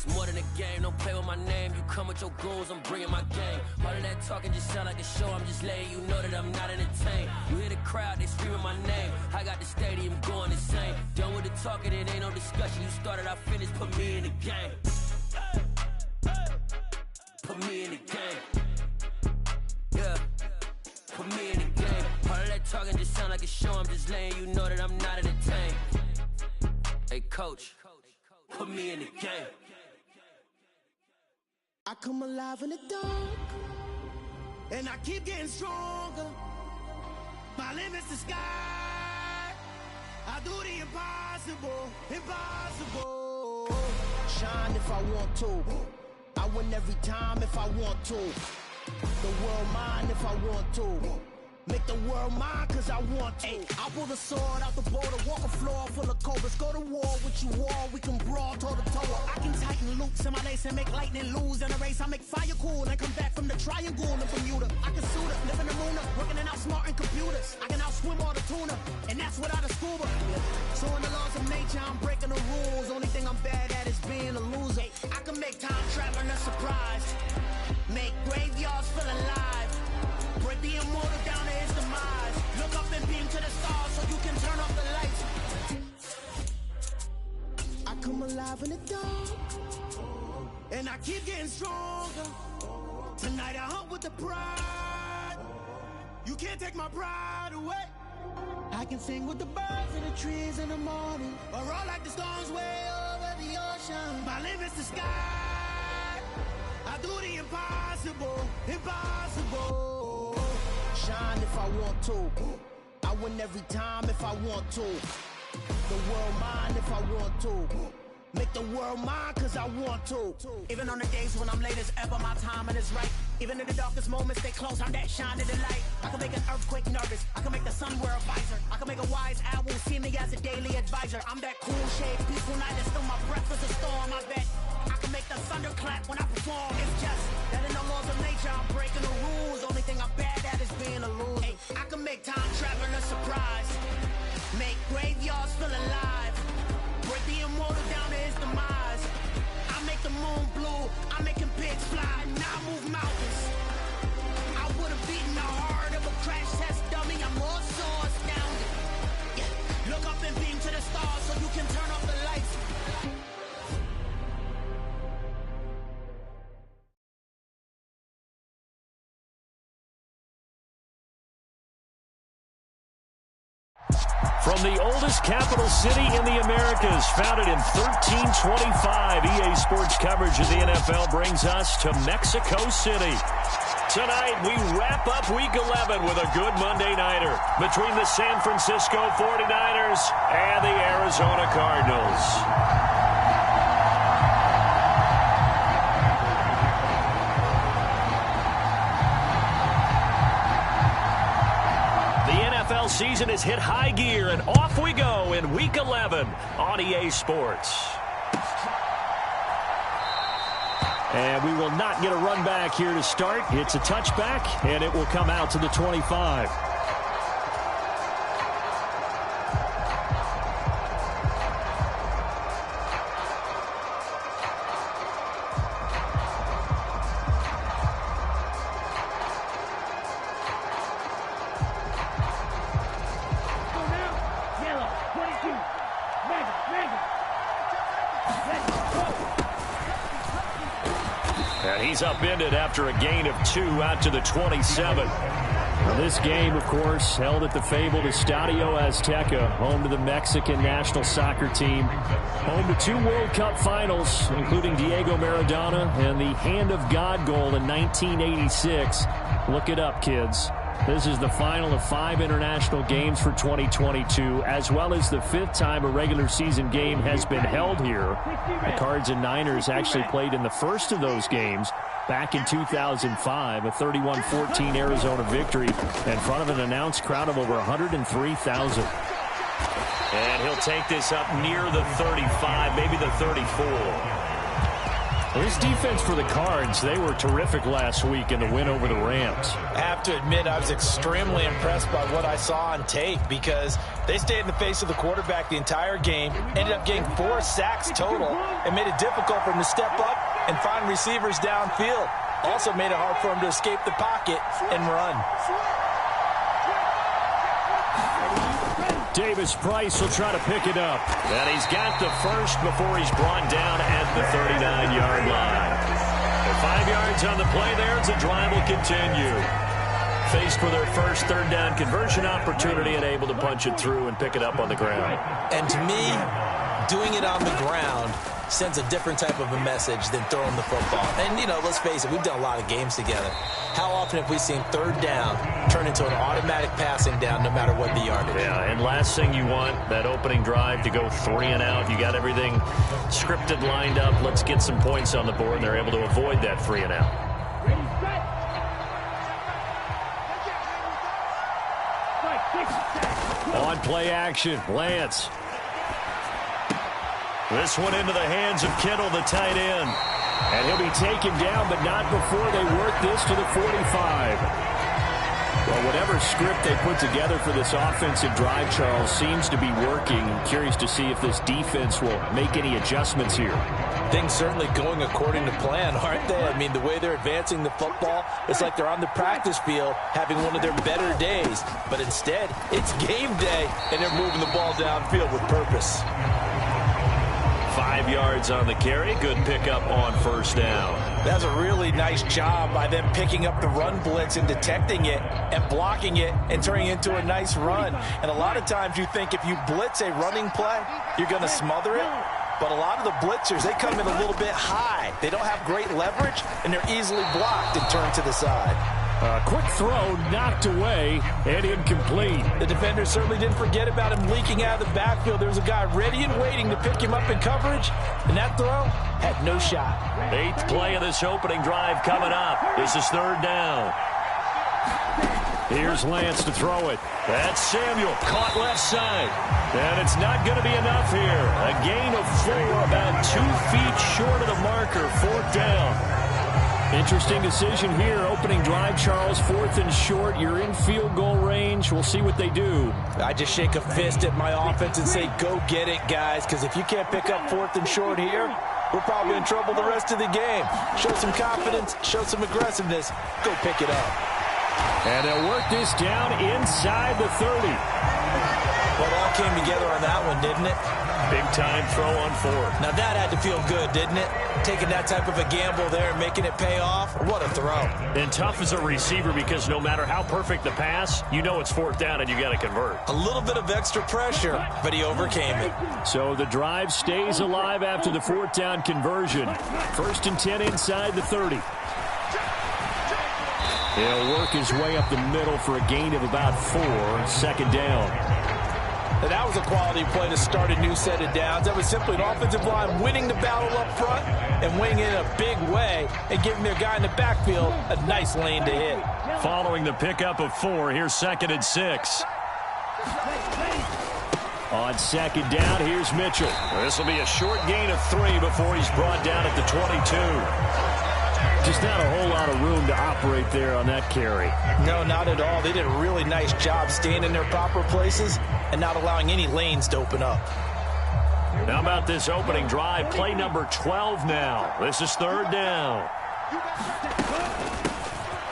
It's more than a game, don't play with my name. You come with your goons, I'm bringing my game. All of that talking just sound like a show, I'm just letting you know that I'm not entertained. You hear the crowd, they screaming my name. I got the stadium going insane. Done with the talking, it ain't no discussion. You started, I finished, put me in the game. Put me in the game. Yeah, put me in the game. All of that talking just sound like a show, I'm just letting you know that I'm not entertained. Hey coach, put me in the game. I come alive in the dark, and I keep getting stronger. My limit's the sky. I do the impossible, impossible. Shine if I want to. I win every time if I want to. The world mine if I want to. Make the world mine cause I want to. Ay, I'll pull the sword out the border, walk a floor full of cobras. Go to war with you all, we can brawl toe to toe. I can tighten loops in my lace and make lightning lose in a race. I make fire cool and come back from the triangle in Bermuda. I can suit up, live in the moon, working and outsmarting computers. I can outswim all the tuna, and that's without a scuba. So in the laws of nature, I'm breaking the rules. Only thing I'm bad at is being a loser. I can make time traveling a surprise, make graveyards feel alive. Break the immortal down to his demise. Look up and beam to the stars so you can turn off the lights. I come alive in the dark, and I keep getting stronger. Tonight I hunt with the pride. You can't take my pride away. I can sing with the birds in the trees in the morning, or roll like the storms way over the ocean. My limit's the sky. I do the impossible, impossible. Shine if I want to. I win every time if I want to. The world mine if I want to. Make the world mine cause I want to. Even on the days when I'm late as ever, my timing is right. Even in the darkest moments, stay close, I'm that shining the light. I can make an earthquake nervous, I can make the sun wear a visor. I can make a wise owl see me as a daily advisor. I'm that cool shade, peaceful night, and still my breath is a storm, I bet. I can make the thunder clap when I perform. It's just that in the laws of nature, I'm breaking the rules. Only thing I'm bad at is being a loser. Hey, I can make time traveling a surprise, make graveyards feel alive. Break the immortal down to his demise. I make the moon blue, I'm making pigs fly. Now I move mountains. I would have beaten the heart of a crash test dummy. I'm more so astounded. Yeah. Look up and beam to the stars so you can turn off the lights. From the oldest capital city in the Americas, founded in 1325, EA Sports coverage of the NFL brings us to Mexico City. Tonight, we wrap up Week 11 with a good Monday nighter between the San Francisco 49ers and the Arizona Cardinals. NFL season has hit high gear, and off we go in Week 11 on EA Sports. And we will not get a run back here to start. It's a touchback, and it will come out to the 25. And he's upended after a gain of 2 out to the 27. Now this game, of course, held at the fabled Estadia Azteca, home to the Mexican national soccer team. Home to 2 World Cup finals, including Diego Maradona and the Hand of God goal in 1986. Look it up, kids. This is the final of 5 international games for 2022, as well as the 5th time a regular season game has been held here. The Cards and Niners actually played in the first of those games back in 2005, a 31-14 Arizona victory in front of an announced crowd of over 103,000. And he'll take this up near the 35, maybe the 34. Well, this defense for the Cards, they were terrific last week in the win over the Rams. I have to admit, I was extremely impressed by what I saw on tape because they stayed in the face of the quarterback the entire game, ended up getting 4 sacks total, and made it difficult for him to step up and find receivers downfield. Also made it hard for him to escape the pocket and run. Davis Price will try to pick it up. And he's got the first before he's brought down at the 39-yard line. And 5 yards on the play there as the drive will continue. Faced for their first third down conversion opportunity and able to punch it through and pick it up on the ground. And to me, doing it on the ground sends a different type of a message than throwing the football. And, you know, let's face it, we've done a lot of games together. How often have we seen third down turn into an automatic passing down no matter what the yardage? Yeah, and last thing you want, that opening drive to go 3 and out. You got everything scripted, lined up. Let's get some points on the board, and they're able to avoid that 3 and out. On play action, Lance. This one into the hands of Kittle, the tight end. And he'll be taken down, but not before they work this to the 45. Well, whatever script they put together for this offensive drive, Charles, seems to be working. I'm curious to see if this defense will make any adjustments here. Things certainly going according to plan, aren't they? I mean, the way they're advancing the football, it's like they're on the practice field having one of their better days. But instead, it's game day, and they're moving the ball downfield with purpose. 5 yards on the carry. Good pickup on first down. That's a really nice job by them picking up the run blitz and detecting it and blocking it and turning it into a nice run. And a lot of times you think if you blitz a running play, you're going to smother it. But a lot of the blitzers, they come in a little bit high. They don't have great leverage, and they're easily blocked and turned to the side. Quick throw, knocked away, and incomplete. The defender certainly didn't forget about him leaking out of the backfield. There was a guy ready and waiting to pick him up in coverage, and that throw had no shot. 8th play of this opening drive coming up. This is third down. Here's Lance to throw it. That's Samuel, caught left side. And it's not going to be enough here. A gain of 4, about 2 feet short of the marker, 4th down. Interesting decision here. Opening drive, Charles, 4th and short. You're in field goal range. We'll see what they do. I just shake a fist at my offense and say, go get it, guys, because if you can't pick up 4th and short here, we're probably in trouble the rest of the game. Show some confidence, show some aggressiveness, go pick it up. And they'll work this down inside the 30. Well, it all came together on that one, didn't it? Big time throw on 4th. Now that had to feel good, didn't it? Taking that type of a gamble there and making it pay off. What a throw. And tough as a receiver because no matter how perfect the pass, you know it's 4th down and you got to convert. A little bit of extra pressure, but he overcame it. So the drive stays alive after the 4th down conversion. 1st and 10 inside the 30. He'll work his way up the middle for a gain of about 4. 2nd down. And that was a quality play to start a new set of downs. That was simply an offensive line winning the battle up front and winning it in a big way and giving their guy in the backfield a nice lane to hit. Following the pickup of 4, here's 2nd and 6. On 2nd down, here's Mitchell. This will be a short gain of 3 before he's brought down at the 22. Just not a whole lot of room to operate there on that carry. No, not at all. They did a really nice job staying in their proper places and not allowing any lanes to open up. How about this opening drive? Play number 12 now. This is 3rd down.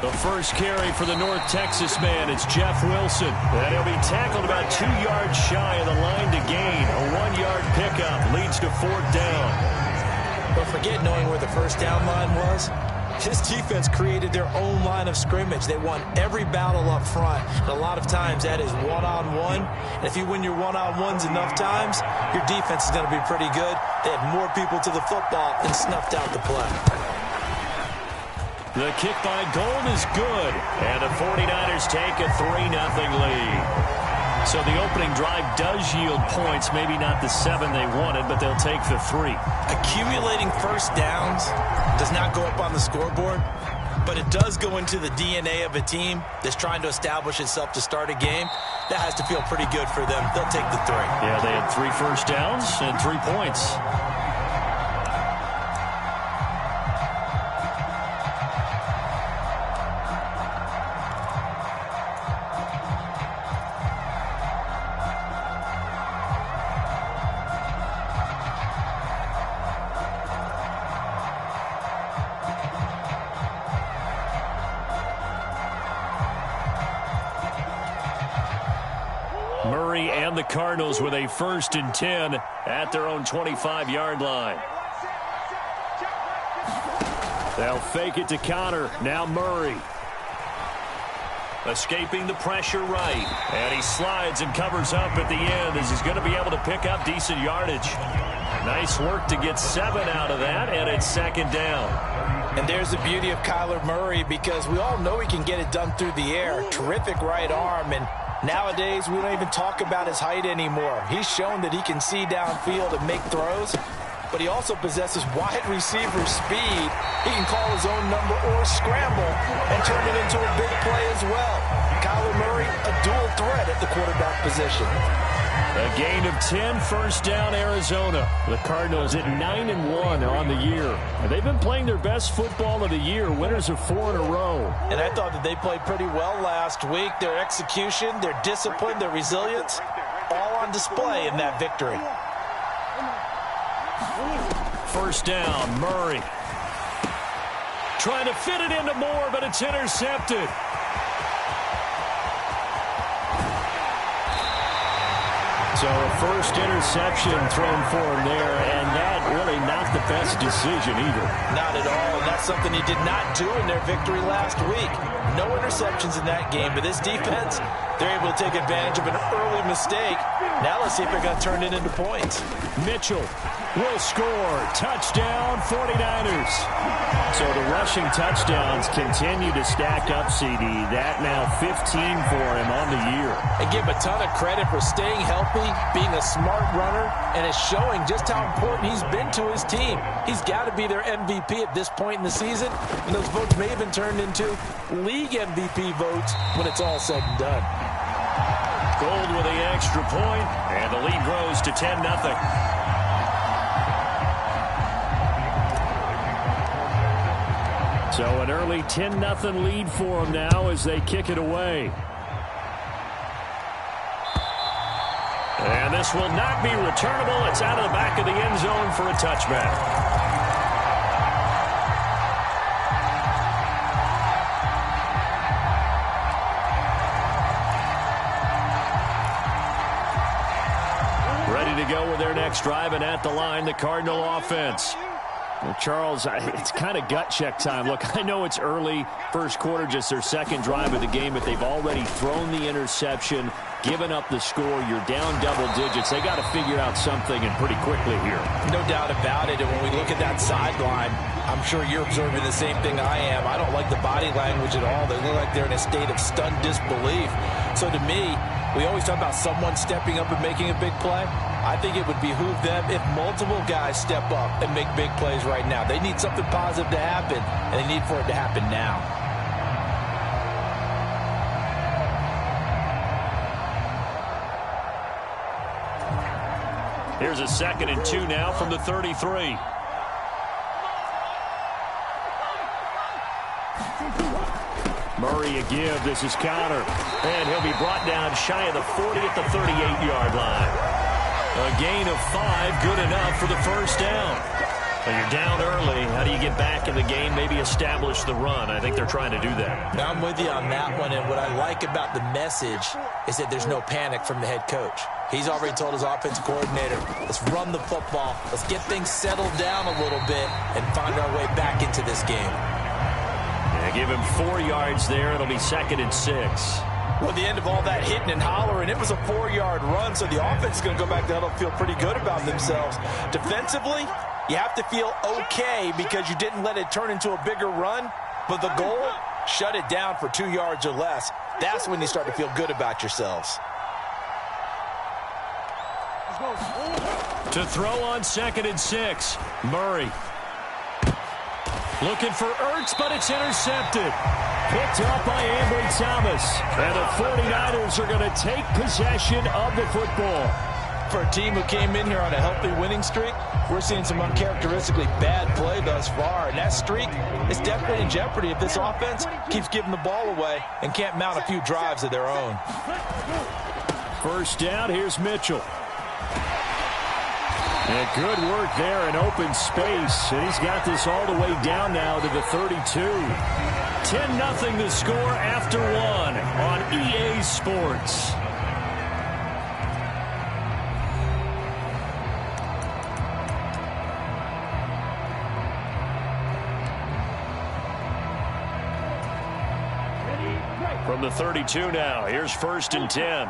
The first carry for the North Texas man, it's Jeff Wilson. And he'll be tackled about 2 yards shy of the line to gain. A 1-yard pickup leads to 4th down. But forget knowing where the first down line was. This defense created their own line of scrimmage. They won every battle up front. And a lot of times that is one-on-one. And if you win your one-on-ones enough times, your defense is going to be pretty good. They had more people to the football and snuffed out the play. The kick by Gold is good. And the 49ers take a 3-0 lead. So the opening drive does yield points, maybe not the 7 they wanted, but they'll take the 3. Accumulating first downs does not go up on the scoreboard, but it does go into the DNA of a team that's trying to establish itself to start a game. That has to feel pretty good for them. They'll take the 3. Yeah, they had 3 first downs and 3 points. the Cardinals with a 1st and 10 at their own 25-yard line. They'll fake it to Connor. Now Murray. Escaping the pressure right. And he slides and covers up at the end as he's going to be able to pick up decent yardage. Nice work to get 7 out of that, and it's 2nd down. And there's the beauty of Kyler Murray, because we all know he can get it done through the air. Terrific right arm, and nowadays we don't even talk about his height anymore. He's shown that he can see downfield and make throws, but he also possesses wide receiver speed. He can call his own number or scramble and turn it into a big play as well. Kyler Murray, a dual threat at the quarterback position. A gain of 10, 1st down, Arizona. The Cardinals at 9-1 on the year. And they've been playing their best football of the year, winners of 4 in a row. And I thought that they played pretty well last week. Their execution, their discipline, their resilience, all on display in that victory. 1st down, Murray. Trying to fit it into Moore, but it's intercepted. So a 1st interception thrown for him there, and that really not the best decision either. Not at all, and that's something he did not do in their victory last week. No interceptions in that game, but this defense, they're able to take advantage of an early mistake. Now let's see if they're going to turn it into points. Mitchell will score. Touchdown, 49ers. So the rushing touchdowns continue to stack up, CD. That now 15 for him on the year. And give him a ton of credit for staying healthy, being a smart runner, and it's showing just how important he's been to his team. He's got to be their MVP at this point in the season, and those votes may have been turned into league MVP votes when it's all said and done. Gold with the extra point, and the lead grows to 10-0. So an early 10-0 lead for them now as they kick it away. And this will not be returnable. It's out of the back of the end zone for a touchback. Ready to go with their next drive, and at the line, the Cardinal offense. Well, Charles, it's kind of gut check time. Look, I know it's early, 1st quarter, just their 2nd drive of the game, but they've already thrown the interception, given up the score. You're down double digits. They got to figure out something, and pretty quickly here. No doubt about it. And when we look at that sideline, I'm sure you're observing the same thing I am. I don't like the body language at all. They look like they're in a state of stunned disbelief. So to me, we always talk about someone stepping up and making a big play. I think it would behoove them if multiple guys step up and make big plays right now. They need something positive to happen, and they need for it to happen now. Here's a 2nd and 2 now from the 33. Murray a give. This is Connor. And he'll be brought down shy of the 40 at the 38-yard line. A gain of 5, good enough for the 1st down. Well, you're down early. How do you get back in the game, maybe establish the run? I think they're trying to do that. Now, I'm with you on that one, and what I like about the message is that there's no panic from the head coach. He's already told his offensive coordinator, let's run the football, let's get things settled down a little bit and find our way back into this game. Yeah, give him 4 yards there. It'll be 2nd and 6. Well, at the end of all that hitting and hollering, it was a 4-yard run, so the offense is going to go back there and feel pretty good about themselves. Defensively, you have to feel okay because you didn't let it turn into a bigger run, but the goal, shut it down for 2 yards or less. That's when you start to feel good about yourselves. To throw on 2nd and 6, Murray. Looking for Ertz, but it's intercepted. Picked up by Ambry Thomas. And the 49ers are going to take possession of the football. For a team who came in here on a healthy winning streak, we're seeing some uncharacteristically bad play thus far. And that streak is definitely in jeopardy if this offense keeps giving the ball away and can't mount a few drives of their own. 1st down, here's Mitchell. And good work there in open space. And he's got this all the way down now to the 32. 10-0 the score after 1 on EA Sports. From the 32 now, here's 1st and 10.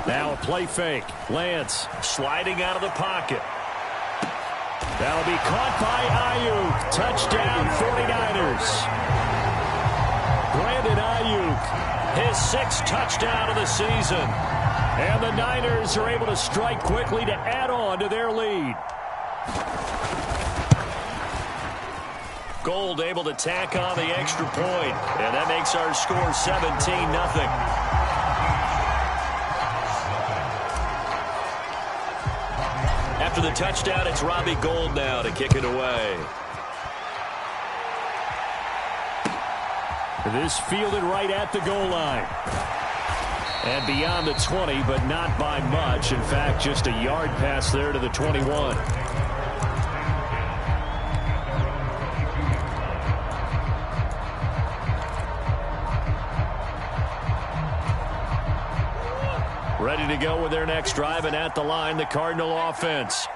Now a play fake. Lance sliding out of the pocket. That'll be caught by Ayuk. Touchdown 49ers. Brandon Ayuk, his 6th touchdown of the season. And the Niners are able to strike quickly to add on to their lead. Gold able to tack on the extra point. And that makes our score 17-0. After the touchdown, it's Robbie Gould now to kick it away. This fielded right at the goal line. And beyond the 20, but not by much. In fact, just a yard pass there to the 21. Ready to go with their next drive, and at the line, the Cardinal offense.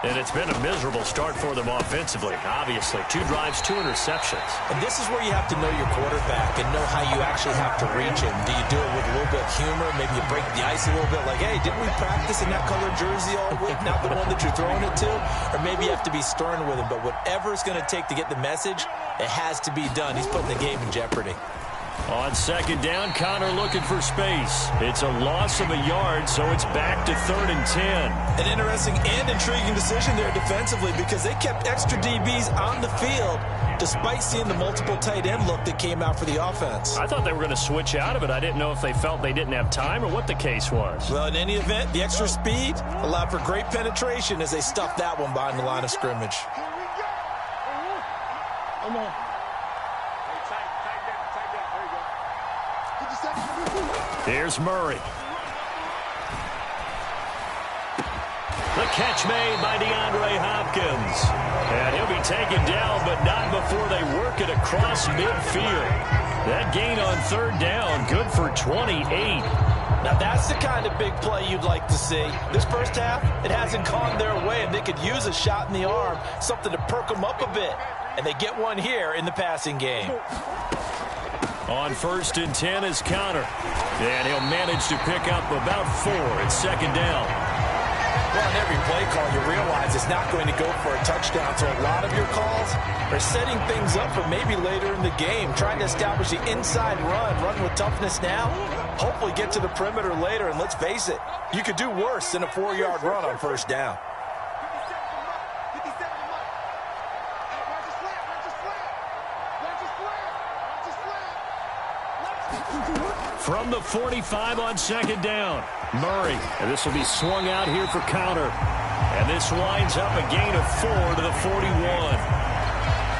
And it's been a miserable start for them offensively, obviously. 2 drives, 2 interceptions. And this is where you have to know your quarterback and know how you actually have to reach him. Do you do it with a little bit of humor? Maybe you break the ice a little bit, like, hey, didn't we practice in that colored jersey all week, not the one that you're throwing it to? Or maybe you have to be stern with him. But whatever it's going to take to get the message, it has to be done. He's putting the game in jeopardy. On 2nd down, Connor looking for space. It's a loss of a yard, so it's back to 3rd and 10. An interesting and intriguing decision there defensively, because they kept extra DBs on the field despite seeing the multiple tight end look that came out for the offense. I thought they were going to switch out of it. I didn't know if they felt they didn't have time or what the case was. Well, in any event, the extra speed allowed for great penetration as they stuffed that one behind the line of scrimmage. Come on. Here's Murray. The catch made by DeAndre Hopkins. And he'll be taken down, but not before they work it across midfield. That gain on 3rd down, good for 28. Now that's the kind of big play you'd like to see. This first half, it hasn't gone their way, and they could use a shot in the arm, something to perk them up a bit. And they get one here in the passing game. On 1st and 10 is Connor. And he'll manage to pick up about 4 at 2nd down. Well, on every play call, you realize it's not going to go for a touchdown. So a lot of your calls are setting things up for maybe later in the game, trying to establish the inside run with toughness now, hopefully get to the perimeter later. And let's face it, you could do worse than a 4-yard run on 1st down. From the 45 on 2nd down, Murray. And this will be swung out here for Connor. And this winds up a gain of 4 to the 41.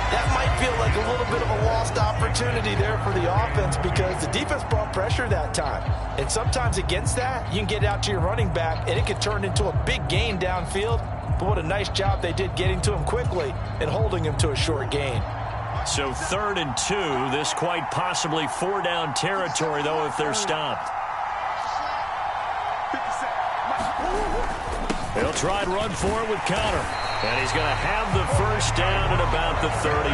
That might feel like a little bit of a lost opportunity there for the offense, because the defense brought pressure that time. And sometimes against that, you can get out to your running back, and it can turn into a big gain downfield. But what a nice job they did getting to him quickly and holding him to a short gain. So 3rd and 2, this quite possibly 4-down territory, though, if they're stopped. He'll try and run for it with Connor. And he's going to have the 1st down at about the 38.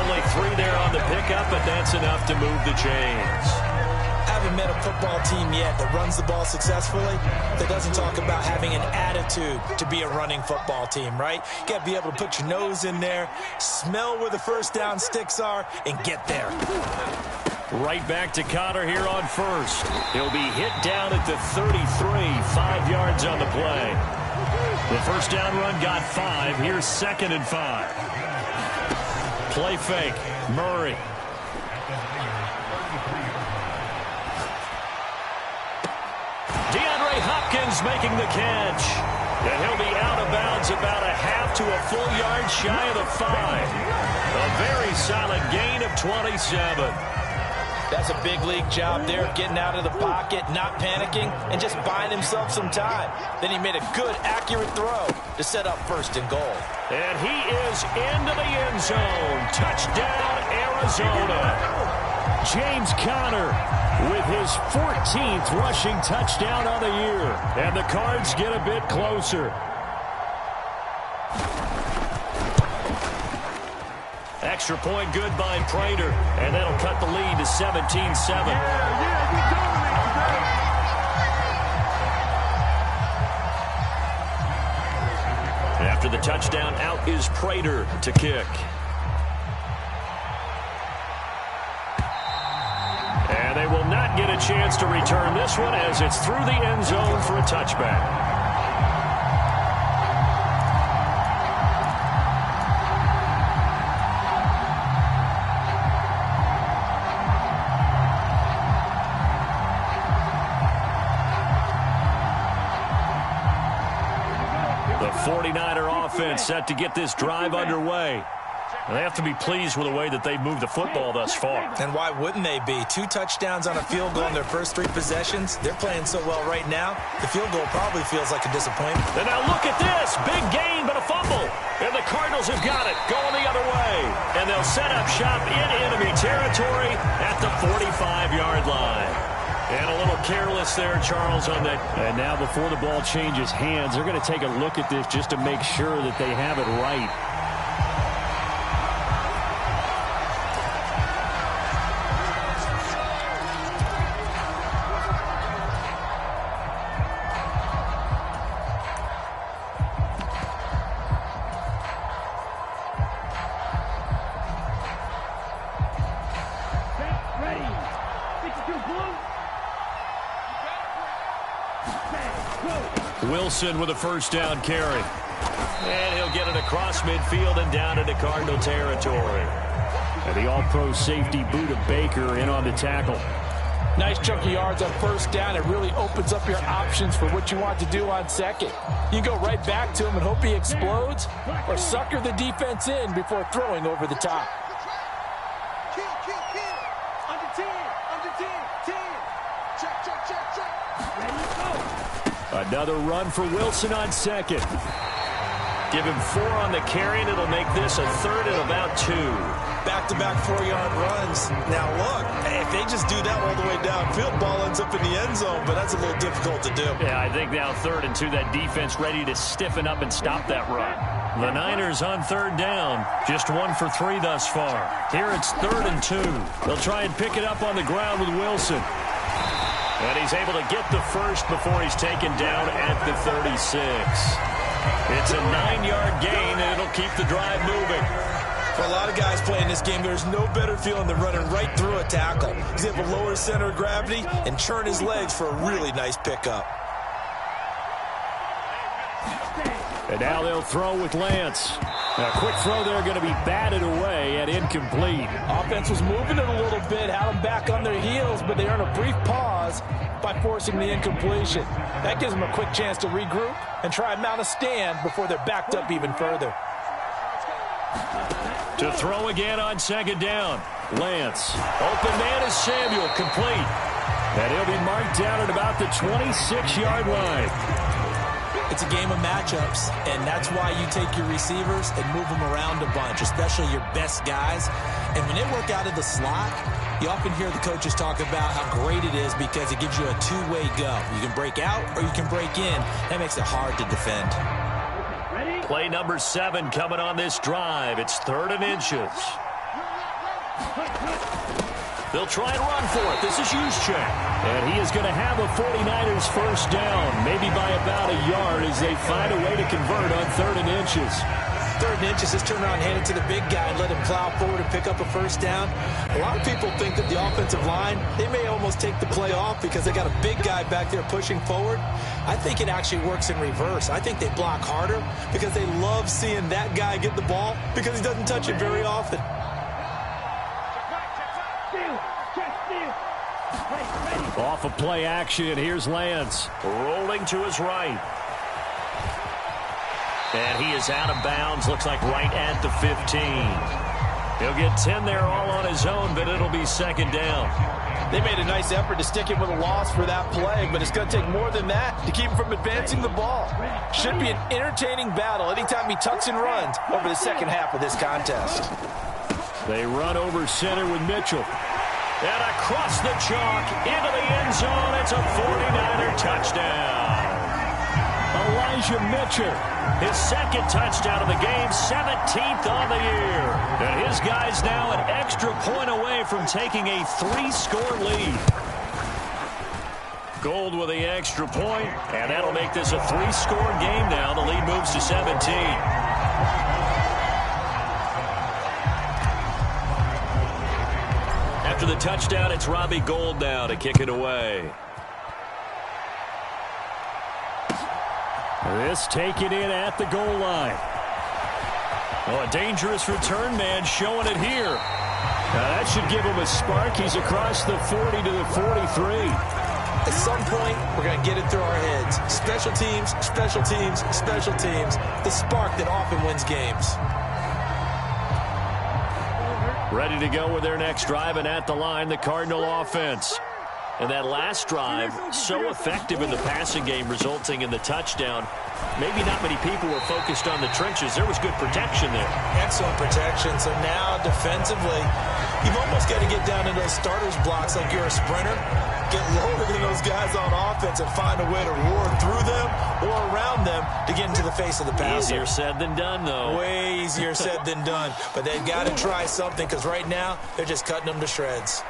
Only 3 there on the pickup, but that's enough to move the chains. Haven't met a football team yet that runs the ball successfully, that doesn't talk about having an attitude to be a running football team, right? You got to be able to put your nose in there, smell where the 1st down sticks are, and get there. Right back to Connor here on 1st. He'll be hit down at the 33, 5 yards on the play. The 1st down run got 5. Here's 2nd and 5. Play fake. Murray. DeAndre Hopkins making the catch. And he'll be out of bounds about a half to a full yard shy of the 5. A very solid gain of 27. That's a big league job there, getting out of the pocket, not panicking, and just buying himself some time. Then he made a good, accurate throw to set up 1st and goal. And he is into the end zone. Touchdown, Arizona. James Conner with his 14th rushing touchdown on the year. And the Cards get a bit closer. Extra point good by Prater, and that'll cut the lead to 17-7. After the touchdown, out is Prater to kick. And they will not get a chance to return this one as it's through the end zone for a touchback. The 49er offense set to get this drive underway. They have to be pleased with the way that they've moved the football thus far. And why wouldn't they be? 2 touchdowns on a field goal in their first 3 possessions. They're playing so well right now, the field goal probably feels like a disappointment. And now look at this. Big gain, but a fumble. And the Cardinals have got it, going the other way. And they'll set up shop in enemy territory at the 45-yard line. And a little careless there, Charles, on that. And now before the ball changes hands, they're going to take a look at this just to make sure that they have it right. Wilson with a first down carry. And he'll get it across midfield and down into Cardinal territory. And the all-pro safety Buda Baker in on the tackle. Nice chunk of yards on first down. It really opens up your options for what you want to do on second. You can go right back to him and hope he explodes, or sucker the defense in before throwing over the top. Another run for Wilson on second. Give him 4 on the carry, and it'll make this a 3rd and about 2. Back-to-back 4-yard runs. Now, look, if they just do that all the way downfield, ball ends up in the end zone, but that's a little difficult to do. Yeah, I think now 3rd and 2, that defense ready to stiffen up and stop that run. The Niners on 3rd down, just 1 for 3 thus far. Here it's 3rd and 2. They'll try and pick it up on the ground with Wilson. And he's able to get the first before he's taken down at the 36. It's a 9-yard gain, and it'll keep the drive moving. For a lot of guys playing this game, there's no better feeling than running right through a tackle. He's able to lower his center of gravity and churn his legs for a really nice pickup. And now they'll throw with Lance. A quick throw there going to be batted away and incomplete. Offense was moving it a little bit, had them back on their heels, but they earn a brief pause by forcing the incompletion. That gives them a quick chance to regroup and try and mount a stand before they're backed up even further. To throw again on 2nd down. Lance. Open man is Samuel, complete. And he'll be marked down at about the 26-yard line. It's a game of matchups, and that's why you take your receivers and move them around a bunch, especially your best guys. And when they work out of the slot, you often hear the coaches talk about how great it is because it gives you a two-way go. You can break out or you can break in. That makes it hard to defend. Play number 7 coming on this drive. It's 3rd and inches. They'll try and run for it. This is Juszczyk. And he is going to have a 49ers first down, maybe by about a yard as they find a way to convert on 3rd and inches. 3rd and inches, just turn around and hand it to the big guy and let him plow forward and pick up a first down. A lot of people think that the offensive line, they may almost take the play off because they got a big guy back there pushing forward. I think it actually works in reverse. I think they block harder because they love seeing that guy get the ball because he doesn't touch it very often. Off of play action, here's Lance. Rolling to his right. And he is out of bounds, looks like right at the 15. He'll get 10 there all on his own, but it'll be 2nd down. They made a nice effort to stick him with a loss for that play, but it's going to take more than that to keep him from advancing the ball. Should be an entertaining battle anytime he tucks and runs over the second half of this contest. They run over center with Mitchell. And across the chalk into the end zone. It's a 49er touchdown. A Mitchell. His second touchdown of the game, 17th on the year. And his guy's now an extra point away from taking a 3-score lead. Gold with the extra point, and that'll make this a 3-score game now. The lead moves to 17. After the touchdown, it's Robbie Gould now to kick it away. This taken in at the goal line. Oh, a dangerous return man showing it here. Now that should give him a spark. He's across the 40 to the 43. At some point, we're going to get it through our heads. Special teams, special teams, special teams. The spark that often wins games. Ready to go with their next drive, and at the line, the Cardinal offense. And that last drive, so effective in the passing game, resulting in the touchdown. Maybe not many people were focused on the trenches. There was good protection there. Excellent protection. So now, defensively, you've almost got to get down in those starters blocks like you're a sprinter. Get lower than those guys on offense and find a way to roar through them or around them to get into the face of the passer. Easier said than done, though. Way easier said than done. But they've got to try something, because right now, they're just cutting them to shreds.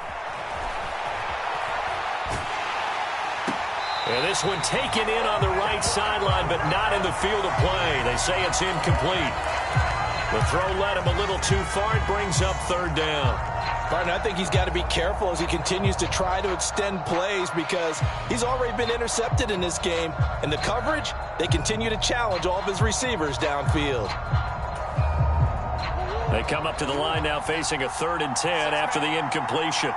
And this one taken in on the right sideline, but not in the field of play. They say it's incomplete. The throw led him a little too far. It brings up third down. Martin, I think he's got to be careful as he continues to try to extend plays, because he's already been intercepted in this game. And the coverage, they continue to challenge all of his receivers downfield. They come up to the line now facing a 3rd and 10 after the incompletion.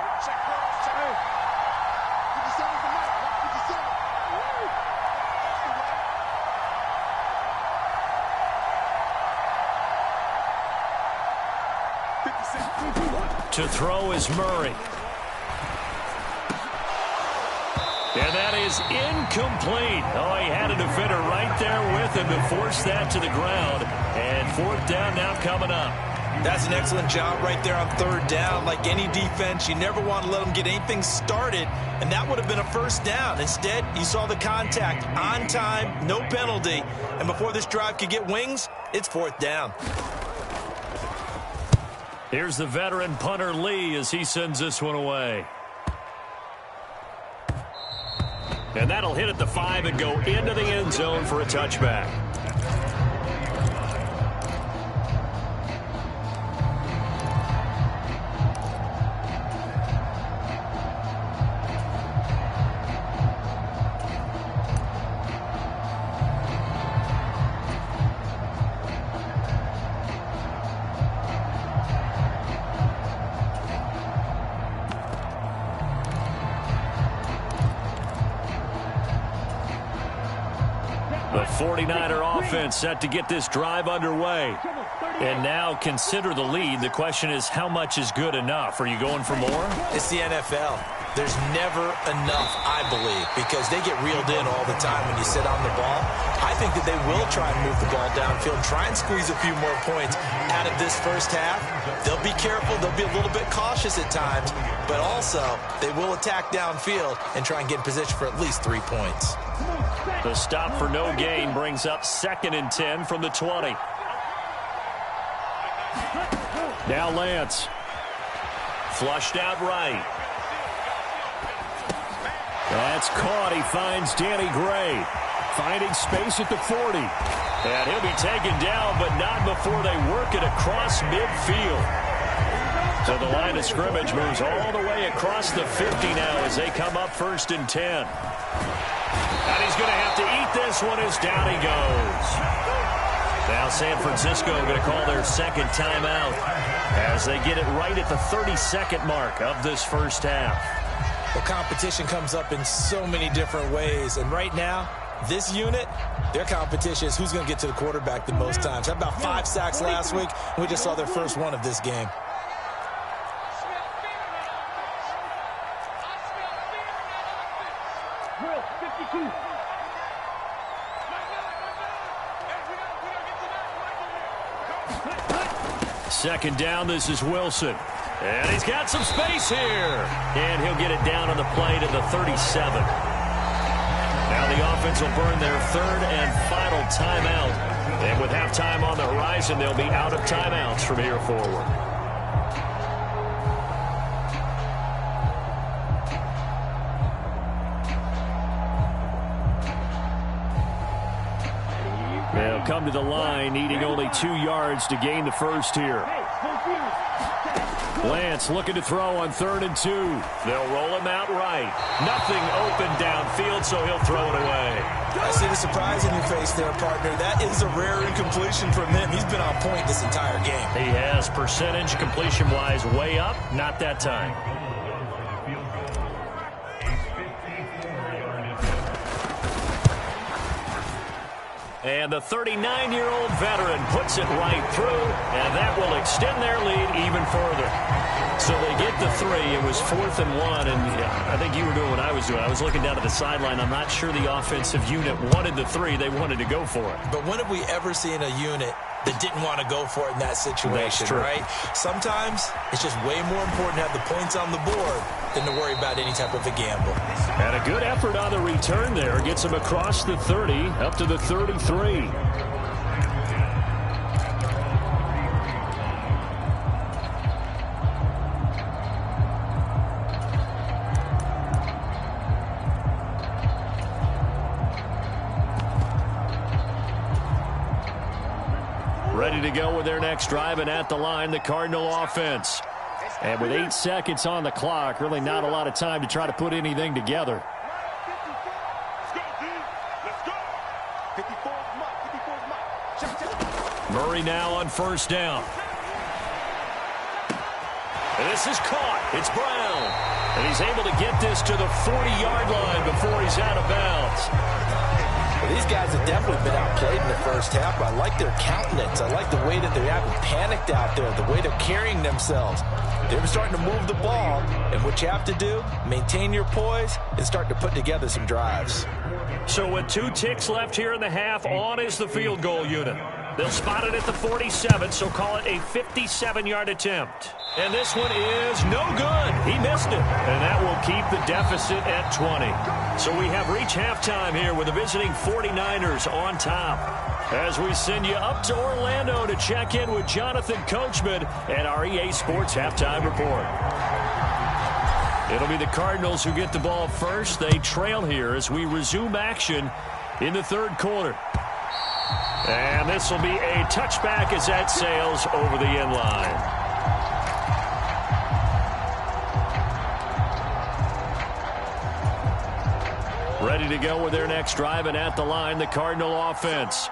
To throw is Murray. And that is incomplete. Oh, he had a defender right there with him to force that to the ground. And 4th down now coming up. That's an excellent job right there on 3rd down. Like any defense, you never want to let them get anything started, and that would have been a 1st down. Instead, you saw the contact on time, no penalty, and before this drive could get wings, it's 4th down. Here's the veteran punter Lee as he sends this one away. And that'll hit at the 5 and go into the end zone for a touchback. The 49er offense set to get this drive underway. And now consider the lead. The question is, how much is good enough? Are you going for more? It's the NFL. There's never enough, I believe, because they get reeled in all the time when you sit on the ball. I think that they will try and move the ball downfield, try and squeeze a few more points out of this first half. They'll be careful. They'll be a little bit cautious at times, but also they will attack downfield and try and get in position for at least 3 points. The stop for no gain brings up 2nd and 10 from the 20. Now Lance. Flushed out right. That's caught. He finds Danny Gray. Finding space at the 40. And he'll be taken down, but not before they work it across midfield. So the line of scrimmage moves all the way across the 50 now as they come up 1st and 10. And he's going to have to eat this one as down he goes. Now San Francisco going to call their 2nd timeout as they get it right at the 32nd mark of this first half. Well, competition comes up in so many different ways, and right now, this unit, their competition is who's going to get to the quarterback the most times. Had about 5 sacks last week, and we just saw their first one of this game. Second down, this is Wilson. And he's got some space here. And he'll get it down on the play to the 37. Now the offense will burn their third and final timeout. And with halftime on the horizon, they'll be out of timeouts from here forward. They'll come to the line, needing only 2 yards to gain the first here. Lance looking to throw on 3rd and 2. They'll roll him out right. Nothing open downfield, so he'll throw it away. I see the surprise in your face there, partner. That is a rare incompletion from him. He's been on point this entire game. He has percentage completion-wise way up. Not that time. And the 39-year-old veteran puts it right through, and that will extend their lead even further. So they get the 3. It was 4th and 1, and I think you were doing what I was doing. I was looking down at the sideline. I'm not sure the offensive unit wanted the 3. They wanted to go for it. But when have we ever seen a unit that didn't want to go for it in that situation, right? Sometimes it's just way more important to have the points on the board than to worry about any type of a gamble. And a good effort on the return there. Gets him across the 30, up to the 33. Ready to go with their next drive, and at the line, the Cardinal offense. And with 8 seconds on the clock, really not a lot of time to try to put anything together. Murray now on 1st down. And this is caught. It's Brown. And he's able to get this to the 40-yard line before he's out of bounds. Well, these guys have definitely been outplayed in the first half. I like their countenance. I like the way that they're having panicked out there, the way they're carrying themselves. They're starting to move the ball, and what you have to do, maintain your poise and start to put together some drives. So with 2 ticks left here in the half, on is the field goal unit. They'll spot it at the 47, so call it a 57-yard attempt. And this one is no good. He missed it. And that will keep the deficit at 20. So we have reached halftime here with the visiting 49ers on top. As we send you up to Orlando to check in with Jonathan Coachman and our EA Sports Halftime Report. It'll be the Cardinals who get the ball first. They trail here as we resume action in the 3rd quarter. And this will be a touchback as that sails over the end line. Ready to go with their next drive, and at the line, the Cardinal offense.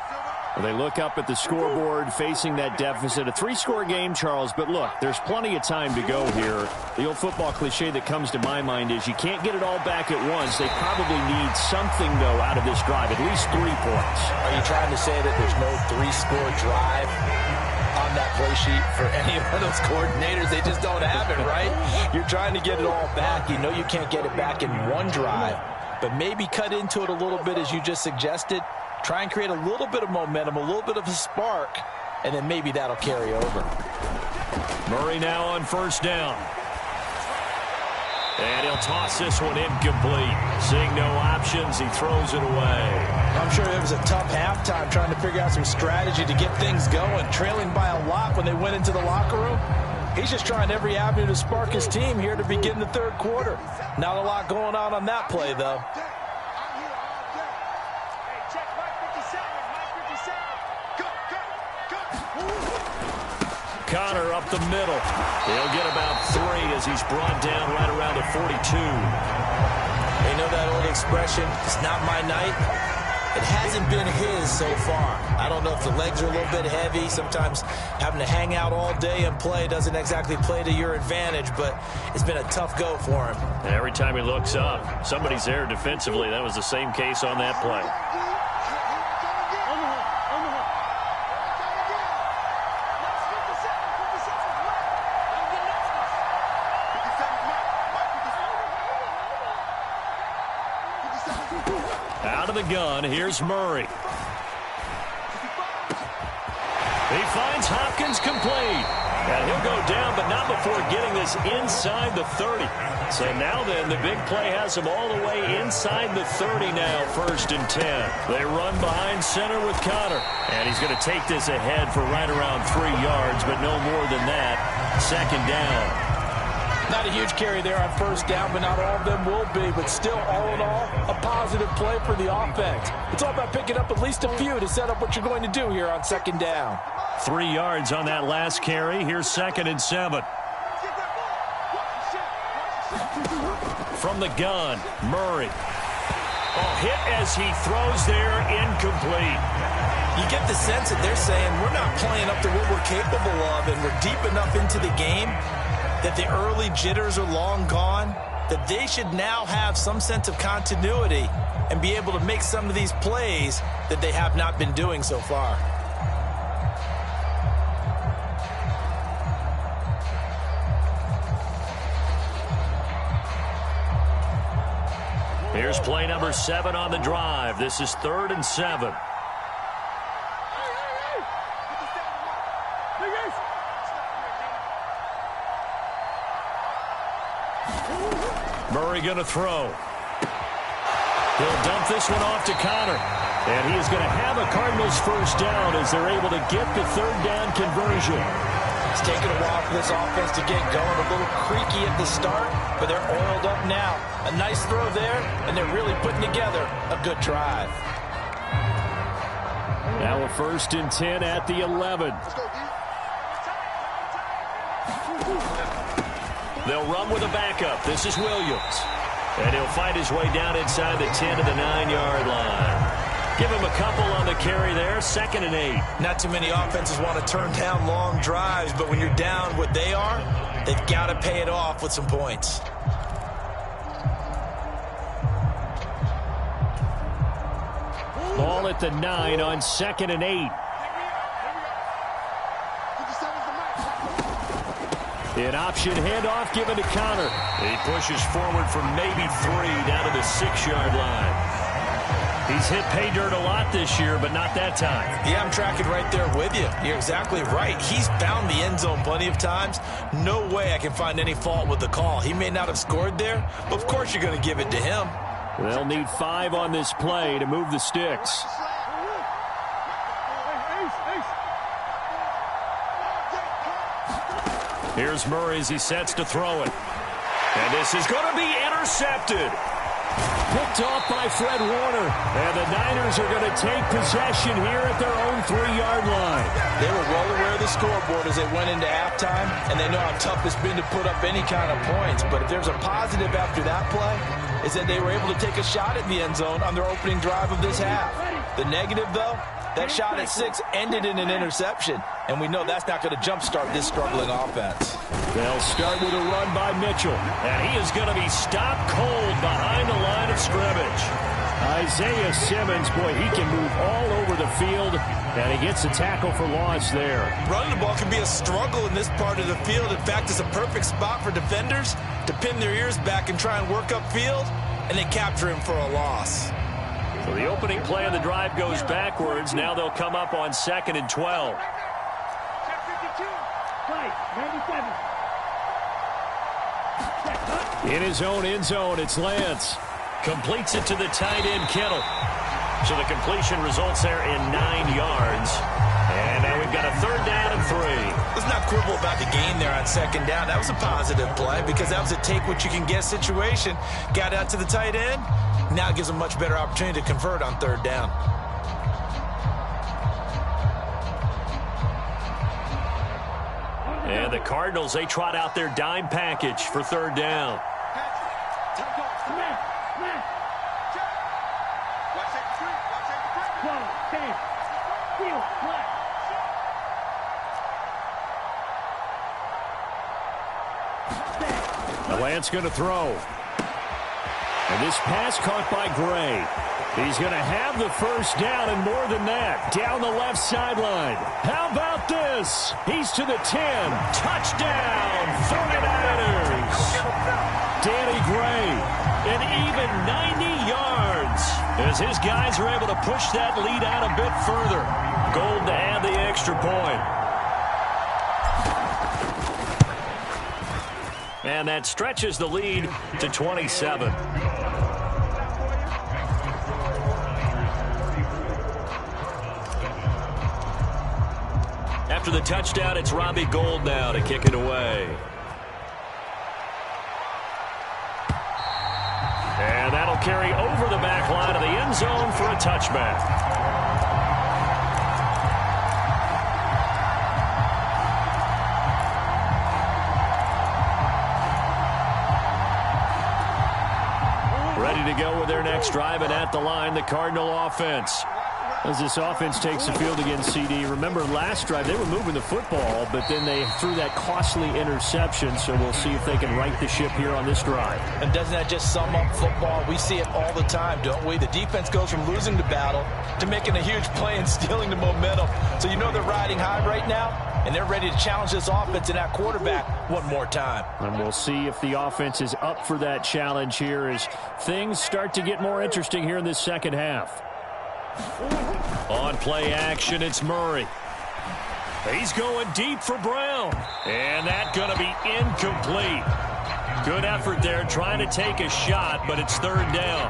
They look up at the scoreboard facing that deficit. A 3-score game, Charles, but look, there's plenty of time to go here. The old football cliche that comes to my mind is you can't get it all back at once. They probably need something, though, out of this drive, at least 3 points. Are you trying to say that there's no 3-score drive on that play sheet for any of those coordinators? They just don't have it, right? You're trying to get it all back. You know you can't get it back in one drive, but maybe cut into it a little bit as you just suggested. Try and create a little bit of momentum, a little bit of a spark, and then maybe that'll carry over. Murray now on 1st down. And he'll toss this one incomplete. Seeing no options, he throws it away. I'm sure it was a tough halftime trying to figure out some strategy to get things going. Trailing by a lot when they went into the locker room. He's just trying every avenue to spark his team here to begin the 3rd quarter. Not a lot going on that play, though. Connor up the middle. He'll get about 3 as he's brought down right around the 42. You know that old expression, it's not my night? It hasn't been his so far. I don't know if the legs are a little bit heavy. Sometimes having to hang out all day and play doesn't exactly play to your advantage, but it's been a tough go for him. And every time he looks up, somebody's there defensively. That was the same case on that play. Out of the gun, here's Murray. He finds Hopkins complete. And he'll go down, but not before getting this inside the 30. So now then, the big play has him all the way inside the 30 now, 1st and 10. They run behind center with Connor. And he's going to take this ahead for right around 3 yards, but no more than that. 2nd down. Not a huge carry there on 1st down, but not all of them will be. But still, all in all, a positive play for the offense. It's all about picking up at least a few to set up what you're going to do here on 2nd down. 3 yards on that last carry. Here's 2nd and 7. From the gun, Murray. Oh, hit as he throws there, incomplete. You get the sense that they're saying we're not playing up to what we're capable of, and we're deep enough into the game that the early jitters are long gone, that they should now have some sense of continuity and be able to make some of these plays that they have not been doing so far. Here's play number 7 on the drive. This is 3rd and 7. Murray going to throw. He'll dump this one off to Connor. And he is going to have a Cardinals 1st down as they're able to get the 3rd down conversion. It's taken a while for this offense to get going. A little creaky at the start, but they're oiled up now. A nice throw there, and they're really putting together a good drive. Now a 1st and 10 at the 11. They'll run with a backup. This is Williams. And he'll fight his way down inside the 10 to the 9-yard line. Give him a couple on the carry there. 2nd and 8. Not too many offenses want to turn down long drives, but when you're down what they are, they've got to pay it off with some points. Ball at the 9 on 2nd and 8. An option handoff given to Connor. He pushes forward for maybe 3 down to the 6-yard line. He's hit pay dirt a lot this year, but not that time. Yeah, I'm tracking right there with you. You're exactly right. He's found the end zone plenty of times. No way I can find any fault with the call. He may not have scored there, but of course you're going to give it to him. They'll need 5 on this play to move the sticks. Here's Murray as he sets to throw it. And this is going to be intercepted. Picked off by Fred Warner. And the Niners are going to take possession here at their own 3-yard line. They were well aware of the scoreboard as they went into halftime, and they know how tough it's been to put up any kind of points. But if there's a positive after that play, is that they were able to take a shot at the end zone on their opening drive of this half. The negative, though, that shot at 6 ended in an interception, and we know that's not going to jumpstart this struggling offense. They'll start with a run by Mitchell, and he is going to be stopped cold behind the line of scrimmage. Isaiah Simmons, boy, he can move all over the field, and he gets a tackle for loss there. Running the ball can be a struggle in this part of the field. In fact, it's a perfect spot for defenders to pin their ears back and try and work upfield, and they capture him for a loss. So the opening play of the drive goes backwards. Now they'll come up on 2nd and 12. In his own end zone, it's Lance. Completes it to the tight end, Kittle. So the completion results there in 9 yards. And now we've got a 3rd down and 3. Let's not quibble about the gain there on 2nd down. That was a positive play because that was a take-what-you-can-get situation. Got out to the tight end. Now gives them a much better opportunity to convert on 3rd down. And the Cardinals, they trot out their dime package for 3rd down. Lance going to throw. And this pass caught by Gray. He's going to have the 1st down and more than that. Down the left sideline. How about this? He's to the 10. Touchdown, 49ers. Danny Gray, an even 90 yards as his guys are able to push that lead out a bit further. Gold to add the extra point. And that stretches the lead to 27. After the touchdown, it's Robbie Gould now to kick it away. And that'll carry over the back line of the end zone for a touchback. Ready to go with their next drive, and at the line, the Cardinal offense. As this offense takes the field against CD, remember last drive they were moving the football, but then they threw that costly interception, so we'll see if they can right the ship here on this drive. And doesn't that just sum up football? We see it all the time, don't we? The defense goes from losing the battle to making a huge play and stealing the momentum. So you know they're riding high right now, and they're ready to challenge this offense and that quarterback one more time. And we'll see if the offense is up for that challenge here as things start to get more interesting here in this second half. On play action, it's Murray. He's going deep for Brown. And that's going to be incomplete. Good effort there trying to take a shot, but it's third down.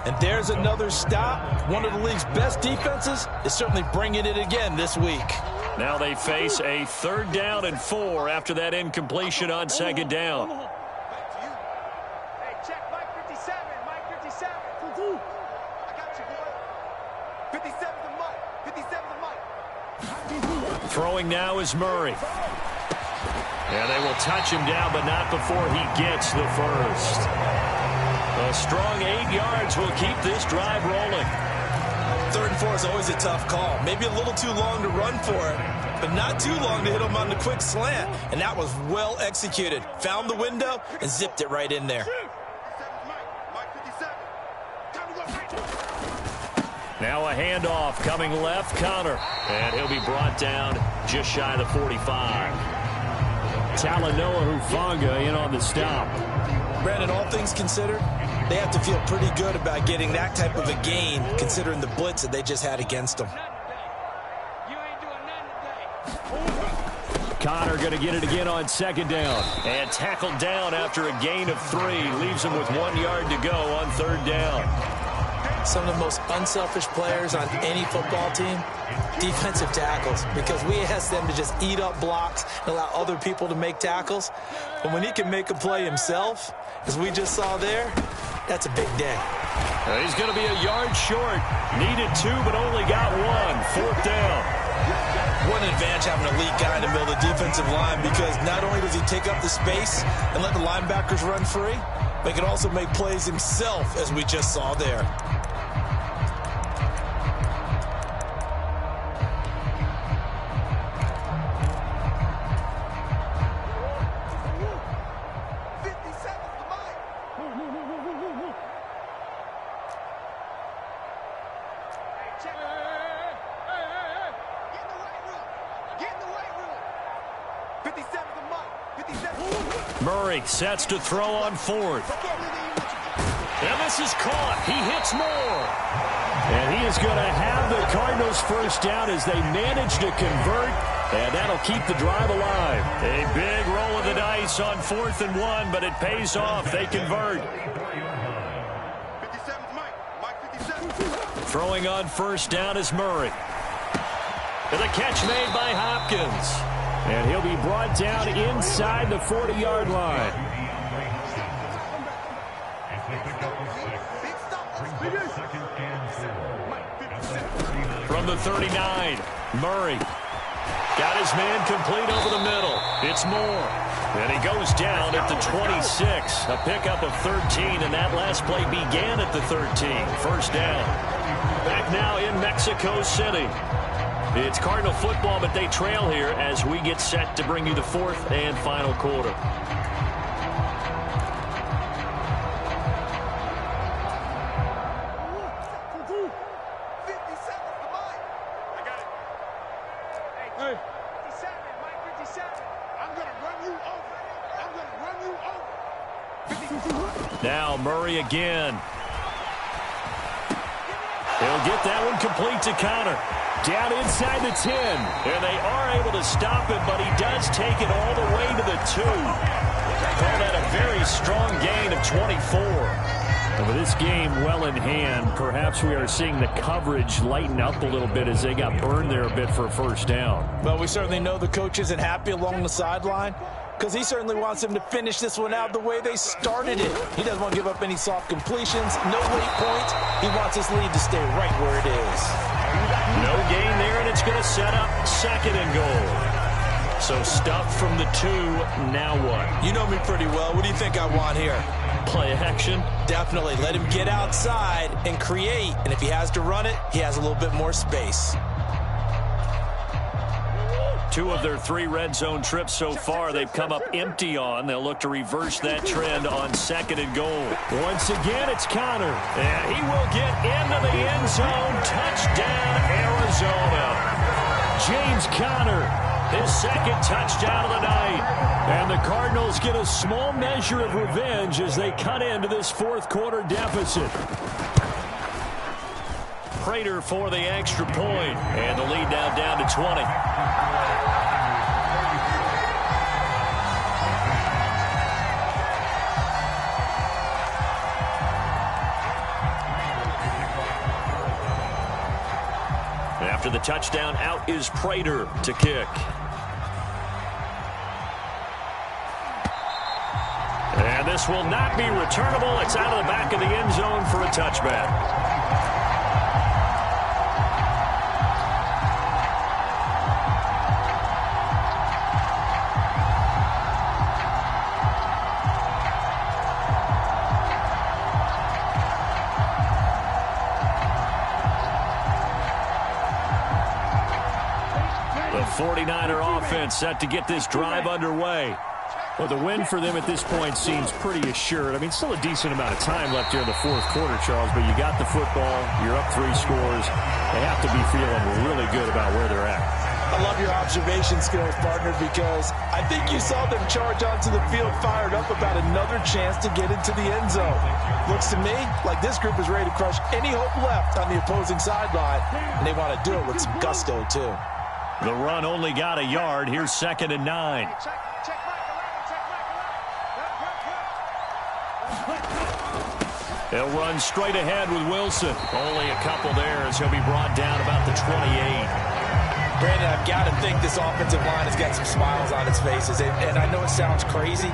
And there's another stop. One of the league's best defenses is certainly bringing it again this week. Now they face a 3rd down and 4 after that incompletion on 2nd down. Hey, check Mike 57. Mike 57. I got you, boy. 57 to Mike. 57 to Mike. Throwing now is Murray. Yeah, they will touch him down, but not before he gets the first. A strong 8 yards will keep this drive rolling. 3rd and 4 is always a tough call. Maybe a little too long to run for it, but not too long to hit him on the quick slant. And that was well executed. Found the window and zipped it right in there. Now a handoff coming left, Connor. And he'll be brought down just shy of the 45. Talanoa Hufanga in on the stop. Brandon, all things considered, they have to feel pretty good about getting that type of a gain, considering the blitz that they just had against them. Connor going to get it again on 2nd down. And tackled down after a gain of 3. Leaves him with 1 yard to go on 3rd down. Some of the most unselfish players on any football team, defensive tackles, because we ask them to just eat up blocks and allow other people to make tackles. But when he can make a play himself, as we just saw there, that's a big day. He's going to be a yard short. Needed 2, but only got 1. 4th down. What an advantage having an elite guy in the middle of the defensive line, because not only does he take up the space and let the linebackers run free, but he can also make plays himself, as we just saw there. Murray sets to throw on 4th. And this is caught. He hits Moore. And he is going to have the Cardinals first down as they manage to convert. And that'll keep the drive alive. A big roll of the dice on 4th and 1, but it pays off. They convert. Throwing on 1st down is Murray. And the catch made by Hopkins. And he'll be brought down inside the 40-yard line. From the 39, Murray got his man complete over the middle. It's Moore. And he goes down at the 26. A pickup of 13, and that last play began at the 13. First down. Back now in Mexico City. It's Cardinal football, but they trail here as we get set to bring you the 4th and final quarter. Now Murray again. He'll get that one complete to Connor. Down inside the 10. And they are able to stop him, but he does take it all the way to the 2. Called that a very strong gain of 24. And with this game well in hand, perhaps we are seeing the coverage lighten up a little bit as they got burned there a bit for a first down. Well, we certainly know the coach isn't happy along the sideline because he certainly wants them to finish this one out the way they started it. He doesn't want to give up any soft completions, no late points. He wants his lead to stay right where it is. No gain there, and it's going to set up 2nd and goal. So stuff from the 2, now what? You know me pretty well. What do you think I want here? Play action? Definitely. Let him get outside and create. And if he has to run it, he has a little bit more space. 2 of their 3 red zone trips so far they've come up empty on. They'll look to reverse that trend on 2nd and goal. Once again, it's Connor. And he will get into the end zone. Touchdown, Arizona. James Conner, his 2nd touchdown of the night. And the Cardinals get a small measure of revenge as they cut into this 4th quarter deficit. Prater for the extra point. And the lead now down to 20. After the touchdown, out is Prater to kick. And this will not be returnable. It's out of the back of the end zone for a touchback. The 49er offense set to get this drive underway. Well, the win for them at this point seems pretty assured. I mean, still a decent amount of time left here in the 4th quarter, Charles, but you got the football, you're up 3 scores. They have to be feeling really good about where they're at. I love your observation skills, partner, because I think you saw them charge onto the field fired up about another chance to get into the end zone. Looks to me like this group is ready to crush any hope left on the opposing sideline, and they want to do it with some gusto, too. The run only got a yard. Here's 2nd and 9. They'll run straight ahead with Wilson. Only a couple there as he'll be brought down about the 28. Brandon, I've got to think this offensive line has got some smiles on its faces. And I know it sounds crazy,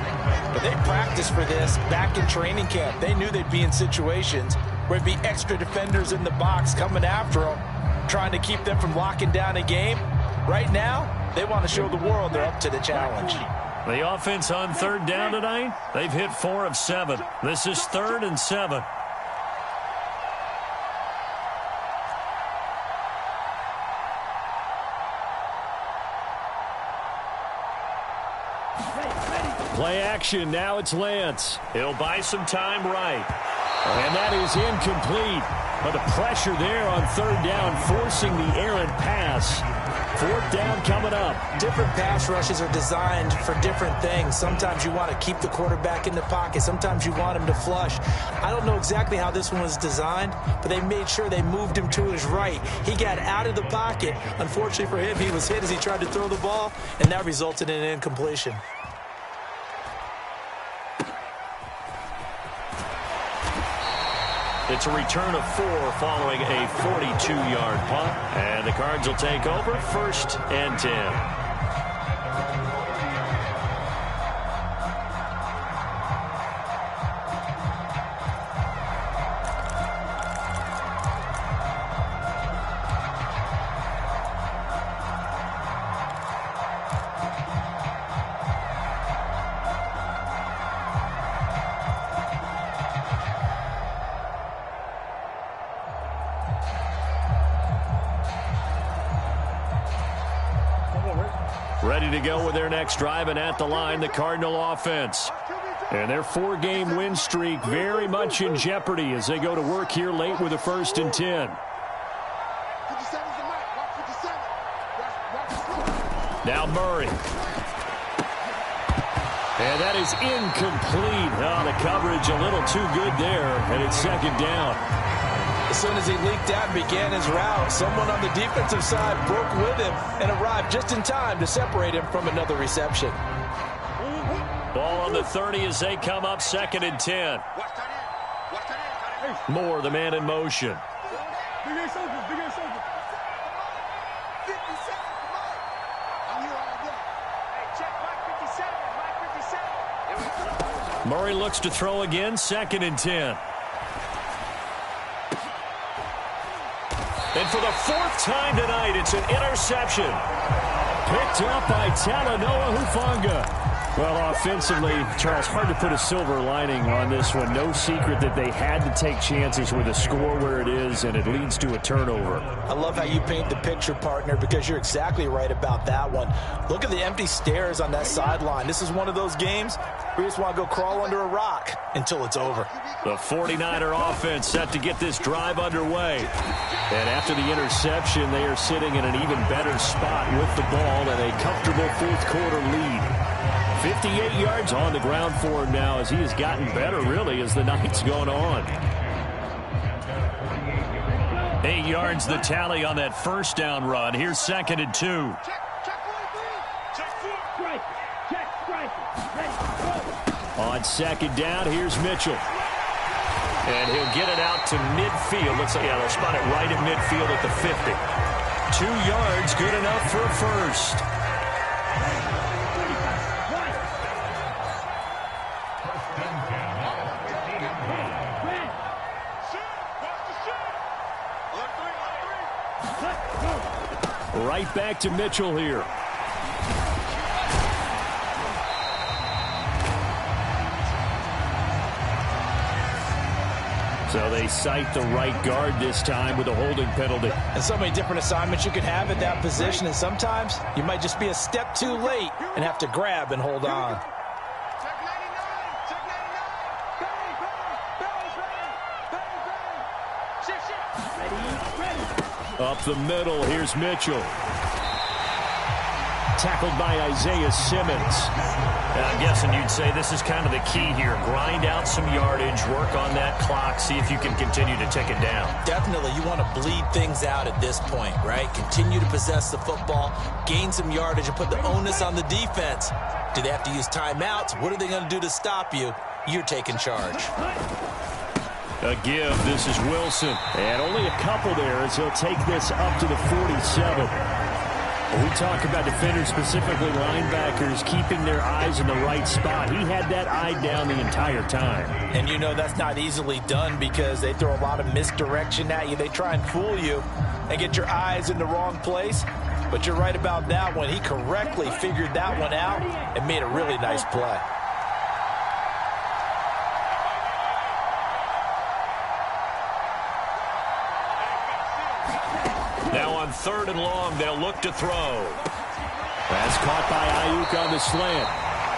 but they practiced for this back in training camp. They knew they'd be in situations where there'd be extra defenders in the box coming after them, trying to keep them from locking down a game. Right now, they want to show the world they're up to the challenge. The offense on 3rd down tonight, they've hit 4 of 7. This is 3rd and 7. Play action, now it's Lance. He'll buy some time right. And that is incomplete. But the pressure there on 3rd down, forcing the errant pass. 4th down coming up. Different pass rushes are designed for different things. Sometimes you want to keep the quarterback in the pocket. Sometimes you want him to flush. I don't know exactly how this one was designed, but they made sure they moved him to his right. He got out of the pocket. Unfortunately for him, he was hit as he tried to throw the ball, and that resulted in an incompletion. It's a return of 4 following a 42-yard punt. And the Cards will take over 1st and 10. Ready to go with their next drive, and at the line, the Cardinal offense. And their 4-game win streak very much in jeopardy as they go to work here late with a 1st and 10. Now Murray. And that is incomplete. Oh, the coverage a little too good there, and it's 2nd down. As soon as he leaked out and began his route, someone on the defensive side broke with him and arrived just in time to separate him from another reception. Ball on the 30 as they come up 2nd and 10. Moore, the man in motion. Murray looks to throw again, 2nd and 10. And for the 4th time tonight, it's an interception. Picked up by Talanoa Hufanga. Well, offensively, Charles, hard to put a silver lining on this one. No secret that they had to take chances with a score where it is, and it leads to a turnover. I love how you paint the picture, partner, because you're exactly right about that one. Look at the empty stares on that sideline. This is one of those games where you just want to go crawl under a rock until it's over. The 49er offense set to get this drive underway. And after the interception, they are sitting in an even better spot with the ball and a comfortable 4th quarter lead. 58 yards on the ground for him now as he has gotten better, really, as the night's gone on. 8 yards the tally on that 1st down run. Here's 2nd and 2. On 2nd down, here's Mitchell. And he'll get it out to midfield. Looks like, yeah, they'll spot it right at midfield at the 50. 2 yards, good enough for a first. Right back to Mitchell here. So they cite the right guard this time with a holding penalty. And so many different assignments you could have at that position, and sometimes you might just be a step too late and have to grab and hold on. Up the middle, here's Mitchell. Tackled by Isaiah Simmons. I'm guessing you'd say this is kind of the key here. Grind out some yardage, work on that clock, see if you can continue to tick it down. Definitely, you want to bleed things out at this point, right? Continue to possess the football, gain some yardage, and put the onus on the defense. Do they have to use timeouts? What are they going to do to stop you? You're taking charge. A give, this is Wilson. And only a couple there as he'll take this up to the 47. We talk about defenders, specifically linebackers, keeping their eyes in the right spot. He had that eye down the entire time. And you know that's not easily done because they throw a lot of misdirection at you. They try and fool you and get your eyes in the wrong place. But you're right about that one. He correctly figured that one out and made a really nice play. Now on 3rd and long, they'll look to throw. That's caught by Ayuk on the slant.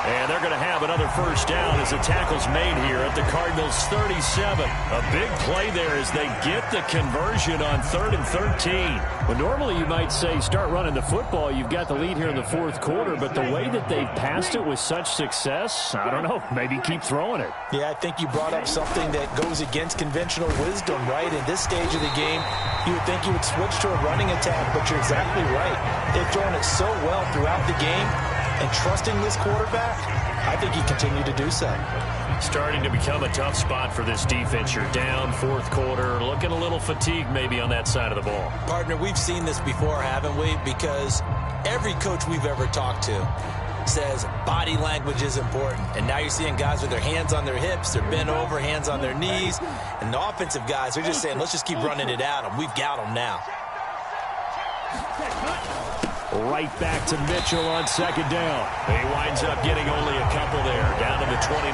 And they're going to have another first down as the tackle's made here at the Cardinals' 37. A big play there as they get the conversion on 3rd and 13. Well, normally you might say start running the football. You've got the lead here in the 4th quarter, but the way that they've passed it with such success, I don't know, maybe keep throwing it. Yeah, I think you brought up something that goes against conventional wisdom, right? In this stage of the game, you would think you would switch to a running attack, but you're exactly right. They've thrown it so well throughout the game. And trusting this quarterback, I think he continued to do so. Starting to become a tough spot for this defense. You're down 4th quarter, looking a little fatigued maybe on that side of the ball. Partner, we've seen this before, haven't we? Because every coach we've ever talked to says body language is important. And now you're seeing guys with their hands on their hips, they're bent over, hands on their knees. And the offensive guys, they're just saying, let's just keep running it out, and we've got them now. Right back to Mitchell on 2nd down. He winds up getting only a couple there, down to the 29.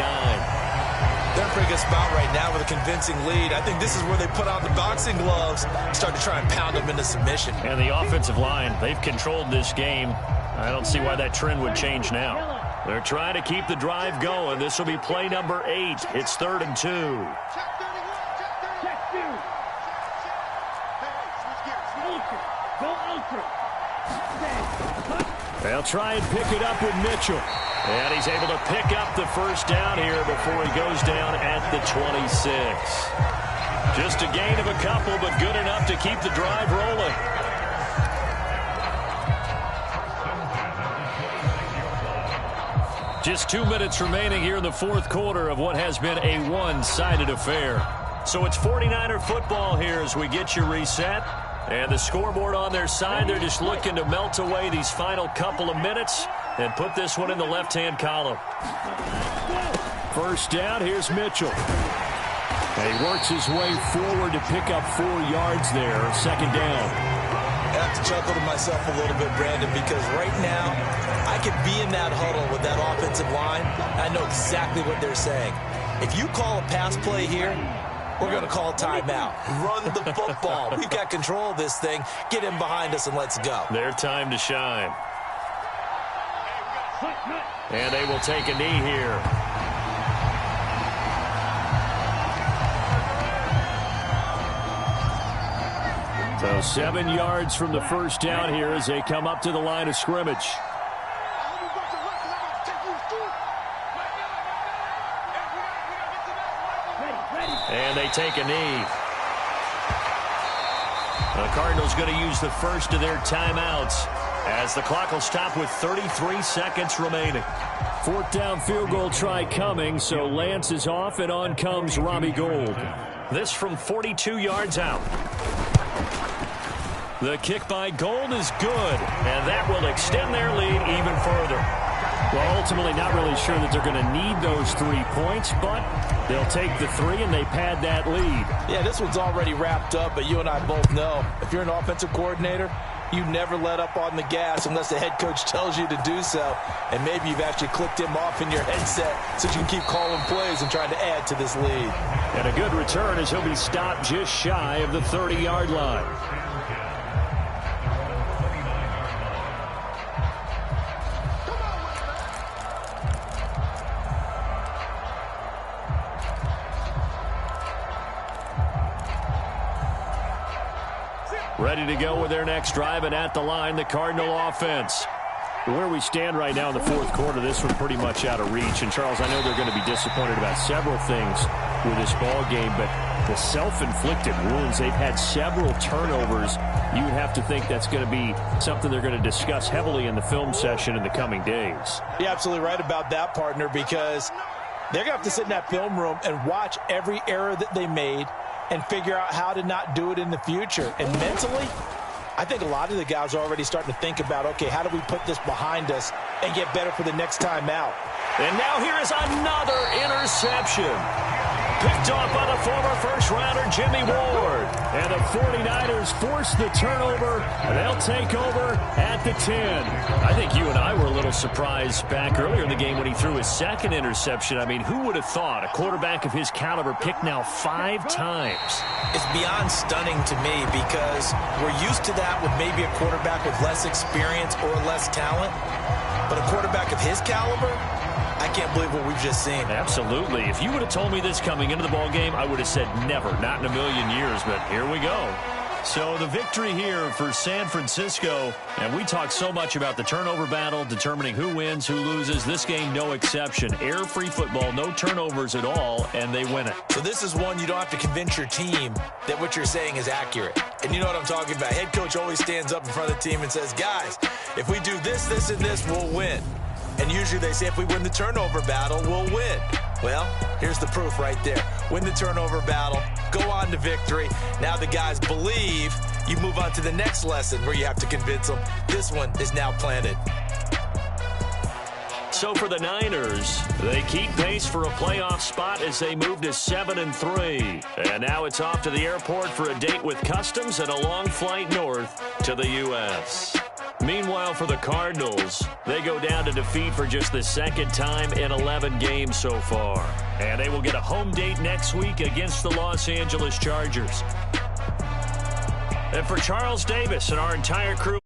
They're in a pretty good spot right now with a convincing lead. I think this is where they put on the boxing gloves, start to try and pound them into submission. And the offensive line, they've controlled this game. I don't see why that trend would change now. They're trying to keep the drive going. This will be play number 8. It's 3rd and 2. They'll try and pick it up with Mitchell. And he's able to pick up the first down here before he goes down at the 26. Just a gain of a couple, but good enough to keep the drive rolling. Just 2 minutes remaining here in the fourth quarter of what has been a one-sided affair. So it's 49er football here as we get you reset. And the scoreboard on their side, they're just looking to melt away these final couple of minutes and put this one in the left-hand column. First down, here's Mitchell. And he works his way forward to pick up 4 yards there. Second down. I have to chuckle to myself a little bit, Brandon, because right now I could be in that huddle with that offensive line. I know exactly what they're saying. If you call a pass play here, we're going to call timeout. Run the football. We've got control of this thing. Get in behind us and let's go. Their time to shine. And they will take a knee here. So 7 yards from the first down here as they come up to the line of scrimmage. And they take a knee. The Cardinals going to use the first of their timeouts as the clock will stop with 33 seconds remaining. Fourth down field goal try coming, so Lance is off and on comes Robbie Gould. This from 42 yards out. The kick by Gould is good, and that will extend their lead even further. Well, ultimately not really sure that they're going to need those 3 points, but they'll take the 3 and they pad that lead. Yeah, this one's already wrapped up, but you and I both know if you're an offensive coordinator, you never let up on the gas unless the head coach tells you to do so. And maybe you've actually clicked him off in your headset so you can keep calling plays and trying to add to this lead. And a good return as he'll be stopped just shy of the 30-yard line. Ready to go with their next drive, and at the line, the Cardinal offense. Where we stand right now in the fourth quarter, this one pretty much out of reach. And, Charles, I know they're going to be disappointed about several things with this ball game, but the self-inflicted wounds, they've had several turnovers. You have to think that's going to be something they're going to discuss heavily in the film session in the coming days. You're absolutely right about that, partner, because they're going to have to sit in that film room and watch every error that they made and figure out how to not do it in the future. And mentally, I think a lot of the guys are already starting to think about, okay, how do we put this behind us and get better for the next time out? And now here is another interception. Picked off by the former first-rounder Jimmy Ward. And the 49ers force the turnover. They'll take over at the 10. I think you and I were a little surprised back earlier in the game when he threw his second interception. I mean, who would have thought a quarterback of his caliber picked now 5 times? It's beyond stunning to me because we're used to that with maybe a quarterback with less experience or less talent. But a quarterback of his caliber, I can't believe what we've just seen. Absolutely. If you would have told me this coming into the ball game, I would have said never, not in a million years, but here we go. So the victory here for San Francisco, and we talk so much about the turnover battle, determining who wins, who loses. This game, no exception. Error-free football, no turnovers at all, and they win it. So this is one you don't have to convince your team that what you're saying is accurate. And you know what I'm talking about. Head coach always stands up in front of the team and says, guys, if we do this, this, and this, we'll win. And usually they say if we win the turnover battle, we'll win. Well, here's the proof right there. Win the turnover battle, go on to victory. Now the guys believe. You move on to the next lesson where you have to convince them. This one is now planted. So for the Niners, they keep pace for a playoff spot as they move to 7-3. And now it's off to the airport for a date with Customs and a long flight north to the U.S. Meanwhile, for the Cardinals, they go down to defeat for just the second time in 11 games so far. And they will get a home date next week against the Los Angeles Chargers. And for Charles Davis and our entire crew